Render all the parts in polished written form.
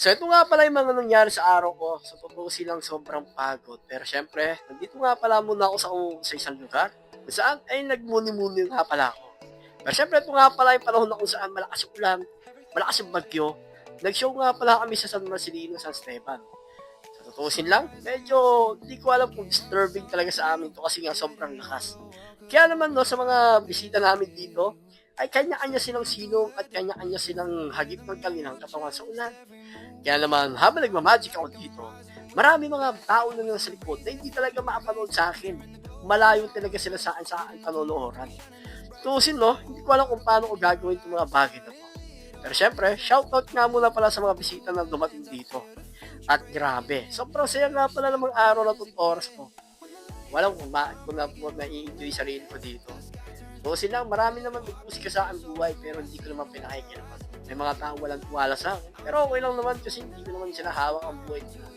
So ito nga pala yung mga nangyari sa araw ko. Sa totoo silang sobrang pagod. Pero syempre, nandito nga pala muna ako sa isang lugar. Kung saan ay nagmuni-muni nga pala ako. Pero syempre ito nga pala yung panahon na kung saan malakas yung ulan, malakas yung bagyo. Nag-show nga pala kami sa San Marcelino, San Esteban. Sa tutusin lang, medyo hindi ko alam kung disturbing talaga sa amin to kasi nga sobrang lakas. Kaya naman no, sa mga bisita namin dito, ay kanya-kanya silang silong at kanya-kanya silang hagip ng kanilang katawan sa ulan. Kaya naman, habang nagmamagic ako dito, marami mga tao na nasa likod na hindi talaga maapanood sa akin. Malayo talaga sila sa akin panonooran. Tusin no, hindi ko alam kung paano ko gagawin itong mga bagay na to. Pero syempre, shoutout nga muna pala sa mga bisita na dumating dito. At grabe, sobrang saya nga pala ng mga araw na itong oras ko. Walang kung na-i-enjoy sarili ko dito. Tusin lang, marami naman nagpusika sa akin buhay pero hindi ko naman pinakikinaman. May mga tao walang tuwala sa akin. Pero okay lang naman kasi hindi ko naman sila hawak ang buhay nila.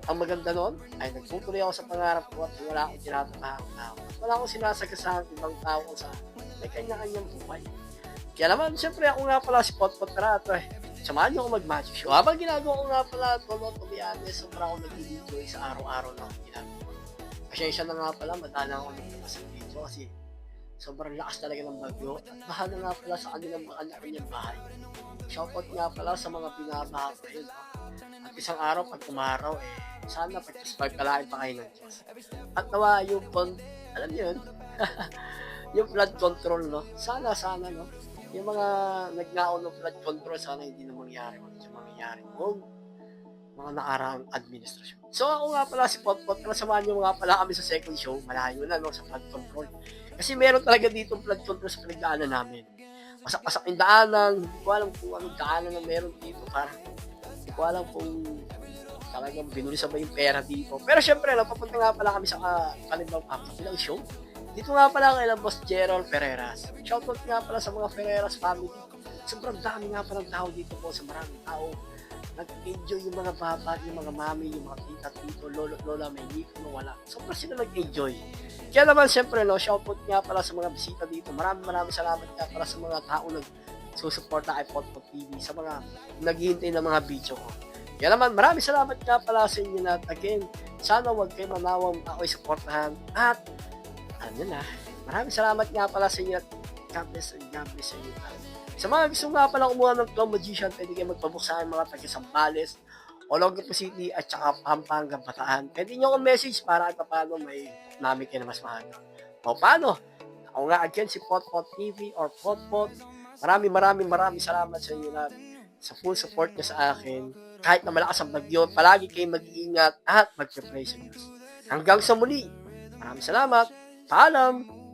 Ang maganda noon ay nagtutuloy ako sa pangarap ko at wala akong tinatapahang tao. Wala akong sinasagasahan ibang tao sa may kanya-kanyang buhay. Kaya naman, siyempre ako nga pala si Potpot Tarato eh. Samahan niyo ako mag-magic show. Habang ginagawa ko nga pala ito, to be honest, sobrang ako nag-enjoy sa araw-araw na akong ginagawa. Pasensya na nga pala, madala ako nagtakas ng video kasi sobrang lakas talaga ng bagyo at bahala nga pala sa kanilang mga kanyang bahay. Shoutout nga pala sa mga binabaha ko yun. At isang araw pag umaraw sana pagkalain pa kayo ng Diyos. At nawa yung alam niyo yun, yung flood control, no? Sana, no? Yung mga nagnaon ng flood control, sana hindi na mangyari kung mga nakaraang administrasyon. So ako nga pala si Potpot, samahan niyo nga pala kami sa second show, malayo na no, sa flood control. Kasi meron talaga dito flood control sa pinagdaanan namin. Pasak-pasak yung daanan, hindi ko alam kung anong daanan na meron dito, parang hindi ko alam kung talagang binulisan ba yung pera dito. Pero syempre, papunta nga pala kami sa kanilang ilang show. Dito nga pala kay Boss Gerald Ferreras. Shoutout nga pala sa mga Ferreras family. Sobrang dami nga pala ng tao dito po, sa maraming tao. Nag-enjoy yung mga baba, yung mga mami, yung mga tita, tito, lolo, lola, may ngipin, wala. Sobrang sila nag-enjoy. Kaya naman, syempre, shoutout nga pala sa mga bisita dito. Maraming salamat nga pala sa mga tao nag-susuporta kay Potpot TV, sa mga naghihintay ng mga video ko. Kaya naman, maraming salamat nga pala sa inyo na again, sana huwag kayo manawang ako'y supportahan. At, maraming salamat nga pala sa inyo at God bless sa inyo. Sa mga gusto nga pala kumuha ng Clown Magician, pwede kayo magpabuksa ng mga taga-Sambales, Olongapo City at saka Pampanga, Bataan. Pwede nyo akong message para at paano may namin kayo na mas mahanga. O paano? Ako nga again si Potpot TV or Potpot. Maraming salamat sa inyo na sa full support nyo sa akin. Kahit na malakas ang bagyo, palagi kayo mag-iingat at mag-pray sa Diyos. Hanggang sa muli. Maraming salamat. Paalam!